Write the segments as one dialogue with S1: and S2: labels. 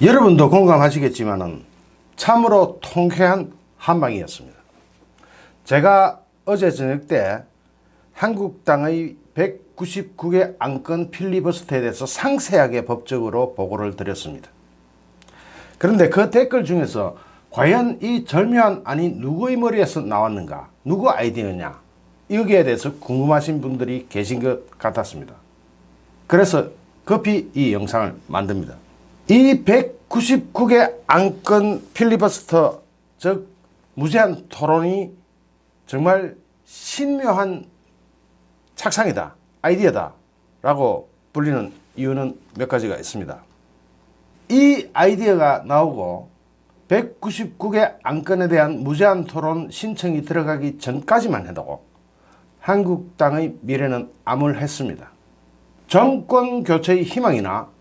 S1: 여러분도 공감하시겠지만은 참으로 통쾌한 한방이었습니다. 제가 어제 저녁 때 한국당의 199개 안건 필리버스터에 대해서 상세하게 법적으로 보고를 드렸습니다. 그런데 그 댓글 중에서 과연 이 절묘한 안이 누구의 머리에서 나왔는가, 누구 아이디어냐, 여기에 대해서 궁금하신 분들이 계신 것 같았습니다. 그래서 급히 이 영상을 만듭니다. 이 199개 안건 필리버스터, 즉 무제한 토론이 정말 신묘한 착상이다, 아이디어다 라고 불리는 이유는 몇 가지가 있습니다. 이 아이디어가 나오고 199개 안건에 대한 무제한 토론 신청이 들어가기 전까지만 해도 한국당의 미래는 암울했습니다. 정권 교체의 희망이나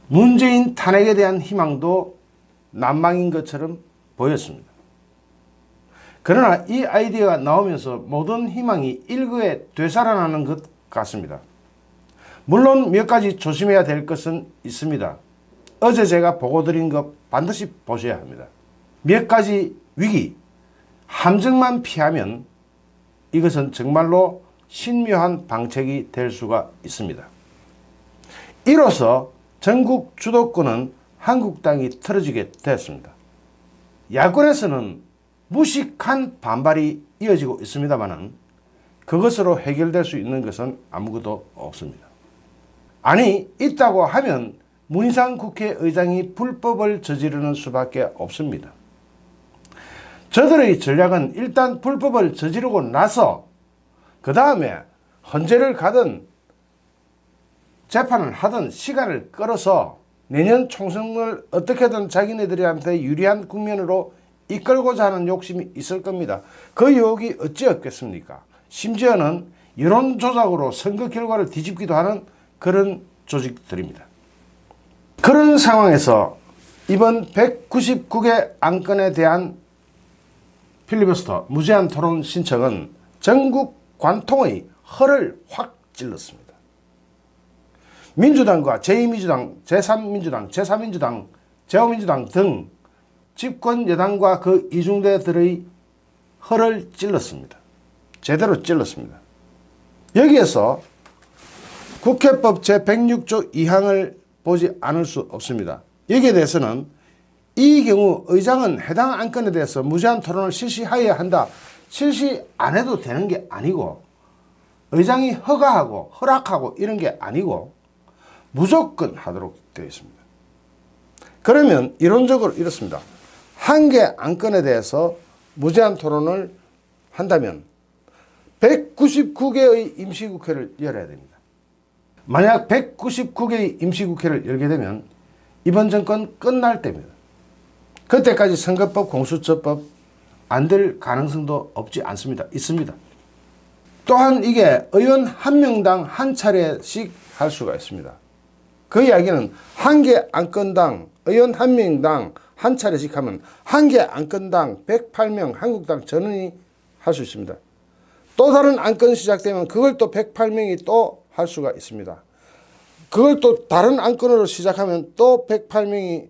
S1: 문재인 탄핵에 대한 희망도 난망인 것처럼 보였습니다. 그러나 이 아이디어가 나오면서 모든 희망이 일거에 되살아나는 것 같습니다. 물론 몇 가지 조심해야 될 것은 있습니다. 어제 제가 보고 드린 것 반드시 보셔야 합니다. 몇 가지 위기, 함정만 피하면 이것은 정말로 신묘한 방책이 될 수가 있습니다. 이로써 전국 주도권은 한국당이 틀어지게 되었습니다. 야권에서는 무식한 반발이 이어지고 있습니다만 그것으로 해결될 수 있는 것은 아무것도 없습니다. 아니, 있다고 하면 문희상 국회의장이 불법을 저지르는 수밖에 없습니다. 저들의 전략은 일단 불법을 저지르고 나서 그 다음에 헌재를 가든 재판을 하든 시간을 끌어서 내년 총선을 어떻게든 자기네들한테 유리한 국면으로 이끌고자 하는 욕심이 있을 겁니다. 그 유혹이 어찌 없겠습니까? 심지어는 여론조작으로 선거 결과를 뒤집기도 하는 그런 조직들입니다. 그런 상황에서 이번 199개 안건에 대한 필리버스터 무제한 토론 신청은 전국 관통의 허를 확 찔렀습니다. 민주당과 제2민주당, 제3민주당, 제4민주당, 제5민주당 등 집권 여당과 그 이중대들의 허를 찔렀습니다. 제대로 찔렀습니다. 여기에서 국회법 제106조 2항을 보지 않을 수 없습니다. 여기에 대해서는 이 경우 의장은 해당 안건에 대해서 무제한 토론을 실시하여야 한다, 실시 안 해도 되는 게 아니고 의장이 허가하고 허락하고 이런 게 아니고 무조건 하도록 되어 있습니다. 그러면 이론적으로 이렇습니다. 한 개 안건에 대해서 무제한 토론을 한다면 199개의 임시국회를 열어야 됩니다. 만약 199개의 임시국회를 열게 되면 이번 정권 끝날 때입니다. 그때까지 선거법, 공수처법 안 될 가능성도 없지 않습니다. 있습니다. 또한 이게 의원 한 명당 한 차례씩 할 수가 있습니다. 그 이야기는 한 개 안건당 의원 한 명당 한 차례씩 하면 한 개 안건당 108명 한국당 전원이 할 수 있습니다. 또 다른 안건 시작되면 그걸 또 108명이 또 할 수가 있습니다. 그걸 또 다른 안건으로 시작하면 또 108명이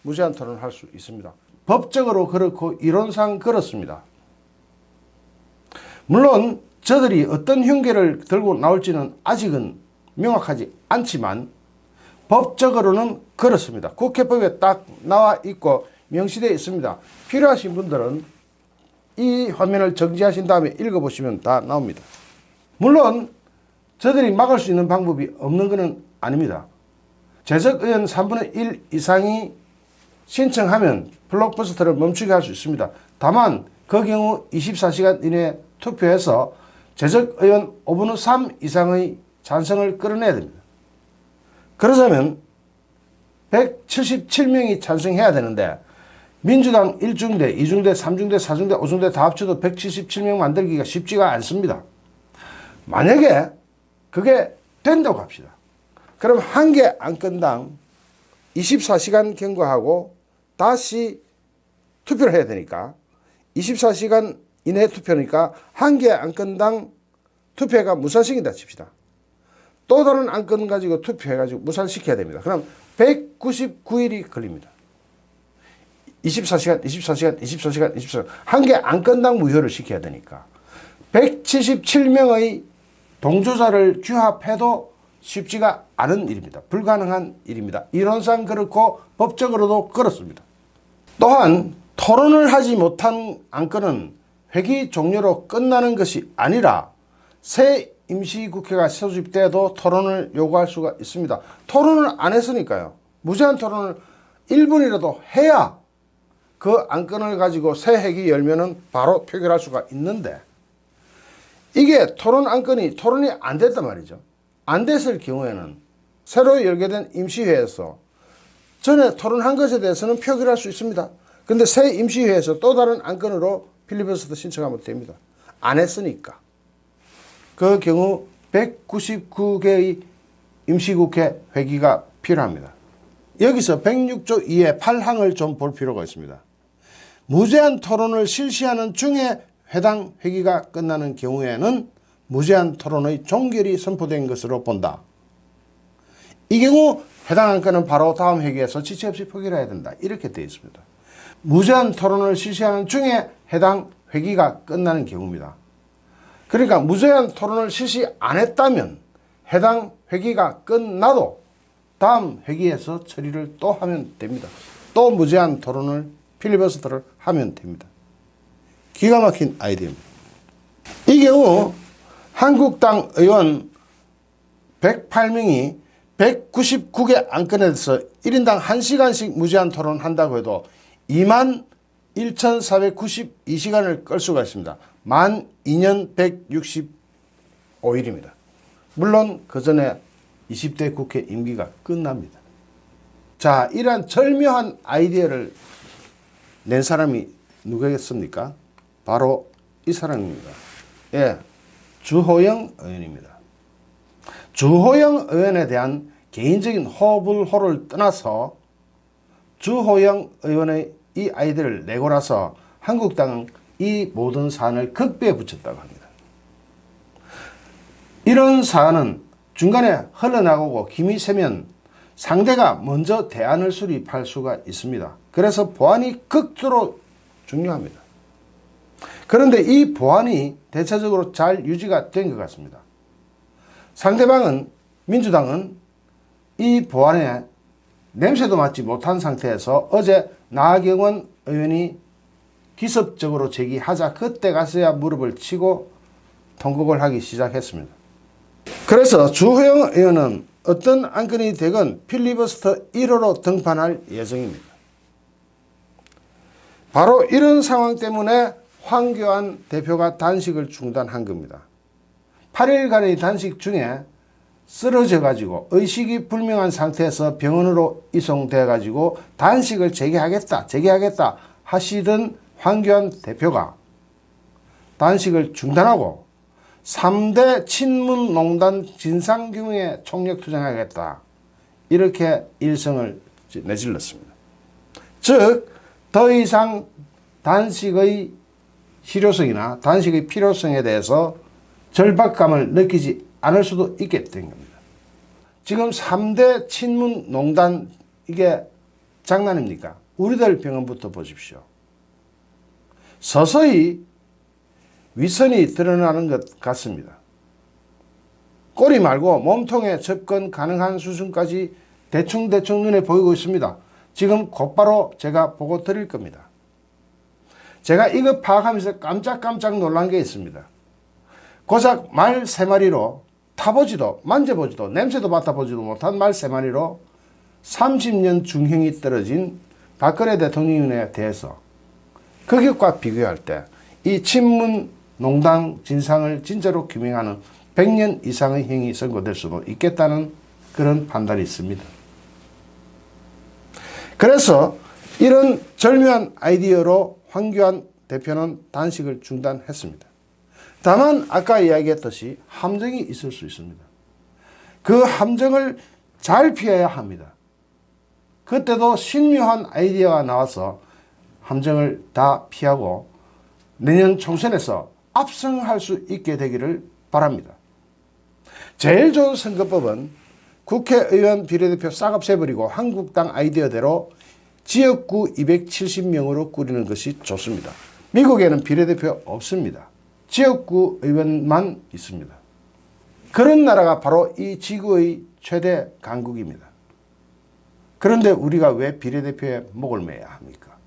S1: 무제한 토론을 할 수 있습니다. 법적으로 그렇고 이론상 그렇습니다. 물론 저들이 어떤 흉계를 들고 나올지는 아직은 명확하지 않지만 법적으로는 그렇습니다. 국회법에 딱 나와 있고 명시되어 있습니다. 필요하신 분들은 이 화면을 정지하신 다음에 읽어보시면 다 나옵니다. 물론 저들이 막을 수 있는 방법이 없는 것은 아닙니다. 재적의원 3분의 1 이상이 신청하면 블록버스터를 멈추게 할 수 있습니다. 다만 그 경우 24시간 이내에 투표해서 재적의원 5분의 3 이상의 찬성을 끌어내야 됩니다. 그러자면 177명이 찬성해야 되는데 민주당 1중대, 2중대, 3중대, 4중대, 5중대 다 합쳐도 177명 만들기가 쉽지가 않습니다. 만약에 그게 된다고 합시다. 그럼 한 개 안건당 24시간 경과하고 다시 투표를 해야 되니까 24시간 이내 투표니까 한 개 안건당 투표가 무산시킨다 칩시다. 또 다른 안건 가지고 투표해가지고 무산시켜야 됩니다. 그럼 199일이 걸립니다. 24시간, 24시간, 24시간, 24시간. 한 개 안건당 무효를 시켜야 되니까. 177명의 동조자를 규합해도 쉽지가 않은 일입니다. 불가능한 일입니다. 이론상 그렇고 법적으로도 그렇습니다. 또한 토론을 하지 못한 안건은 회기 종료로 끝나는 것이 아니라 새 임시국회가 소집돼도 토론을 요구할 수가 있습니다. 토론을 안 했으니까요. 무제한 토론을 1분이라도 해야 그 안건을 가지고 새 회기 열면은 바로 표결할 수가 있는데, 이게 토론 안건이 토론이 안 됐단 말이죠. 안 됐을 경우에는 새로 열게 된 임시회에서 전에 토론한 것에 대해서는 표결할 수 있습니다. 근데 새 임시회에서 또 다른 안건으로 필리버스터 신청하면 됩니다. 안 했으니까. 그 경우 199개의 임시국회 회기가 필요합니다. 여기서 106조 2의 8항을 좀 볼 필요가 있습니다. 무제한 토론을 실시하는 중에 해당 회기가 끝나는 경우에는 무제한 토론의 종결이 선포된 것으로 본다. 이 경우 해당 안건은 바로 다음 회기에서 지체 없이 표결해야 된다. 이렇게 되어 있습니다. 무제한 토론을 실시하는 중에 해당 회기가 끝나는 경우입니다. 그러니까 무제한 토론을 실시 안 했다면 해당 회기가 끝나도 다음 회기에서 처리를 또 하면 됩니다. 또 무제한 토론을 필리버스터를 하면 됩니다. 기가 막힌 아이디어입니다. 이 경우 한국당 의원 108명이 199개 안건에 대해서 1인당 1시간씩 무제한 토론한다고 해도 21,492시간을 끌 수가 있습니다. 만 2년 165일입니다. 물론 그 전에 20대 국회 임기가 끝납니다. 자, 이러한 절묘한 아이디어를 낸 사람이 누구겠습니까? 바로 이 사람입니다. 예, 주호영 의원입니다. 주호영 의원에 대한 개인적인 호불호를 떠나서 주호영 의원의 이 아이디어를 내고 나서 한국당은 이 모든 사안을 극비에 붙였다고 합니다. 이런 사안은 중간에 흘러나가고 김이 새면 상대가 먼저 대안을 수립할 수가 있습니다. 그래서 보안이 극도로 중요합니다. 그런데 이 보안이 대체적으로 잘 유지가 된 것 같습니다. 상대방은, 민주당은 이 보안에 냄새도 맡지 못한 상태에서 어제 나경원 의원이 기습적으로 제기하자 그때 가서야 무릎을 치고 통곡을 하기 시작했습니다. 그래서 주호영 의원은 어떤 안건이 되건 필리버스터 1호로 등판할 예정입니다. 바로 이런 상황 때문에 황교안 대표가 단식을 중단한 겁니다. 8일간의 단식 중에 쓰러져 가지고 의식이 불명한 상태에서 병원으로 이송돼 가지고 단식을 재개하겠다 하시던 황교안 대표가 단식을 중단하고 3대 친문농단 진상규명에 총력투쟁하겠다, 이렇게 일성을 내질렀습니다. 즉 더 이상 단식의 실효성이나 단식의 필요성에 대해서 절박감을 느끼지 않을 수도 있게 된 겁니다. 지금 3대 친문농단, 이게 장난입니까? 우리들 병원부터 보십시오. 서서히 위선이 드러나는 것 같습니다. 꼬리 말고 몸통에 접근 가능한 수준까지 대충 눈에 보이고 있습니다. 지금 곧바로 제가 보고 드릴 겁니다. 제가 이거 파악하면서 깜짝 놀란 게 있습니다. 고작 말 3마리로 타보지도 만져보지도 냄새도 맡아보지도 못한 말 3마리로 30년 중형이 떨어진 박근혜 대통령에 대해서 그 것과 비교할 때 이 친문 농단 진상을 진짜로 규명하는 100년 이상의 형이 선고될 수도 있겠다는 그런 판단이 있습니다. 그래서 이런 절묘한 아이디어로 황교안 대표는 단식을 중단했습니다. 다만 아까 이야기했듯이 함정이 있을 수 있습니다. 그 함정을 잘 피해야 합니다. 그때도 신묘한 아이디어가 나와서 함정을 다 피하고 내년 총선에서 압승할 수 있게 되기를 바랍니다. 제일 좋은 선거법은 국회의원 비례대표 싹 없애버리고 한국당 아이디어대로 지역구 270명으로 꾸리는 것이 좋습니다. 미국에는 비례대표 없습니다. 지역구 의원만 있습니다. 그런 나라가 바로 이 지구의 최대 강국입니다. 그런데 우리가 왜 비례대표에 목을 매야 합니까?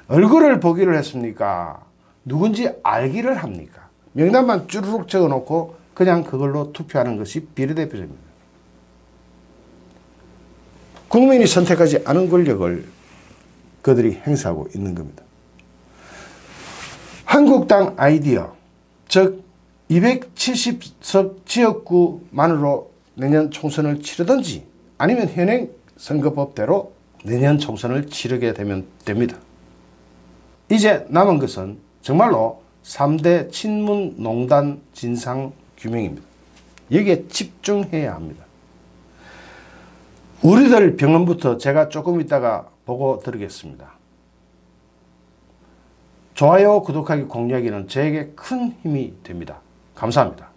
S1: 얼굴을 보기를 했습니까? 누군지 알기를 합니까? 명단만 쭈르륵 적어놓고 그냥 그걸로 투표하는 것이 비례대표제입니다. 국민이 선택하지 않은 권력을 그들이 행사하고 있는 겁니다. 한국당 아이디어, 즉 270석 지역구만으로 내년 총선을 치르든지 아니면 현행 선거법대로 내년 총선을 치르게 되면 됩니다. 이제 남은 것은 정말로 3대 친문농단 진상규명입니다. 여기에 집중해야 합니다. 우리들 병원부터 제가 조금 있다가 보고 드리겠습니다. 좋아요, 구독하기, 공유하기는 저에게 큰 힘이 됩니다. 감사합니다.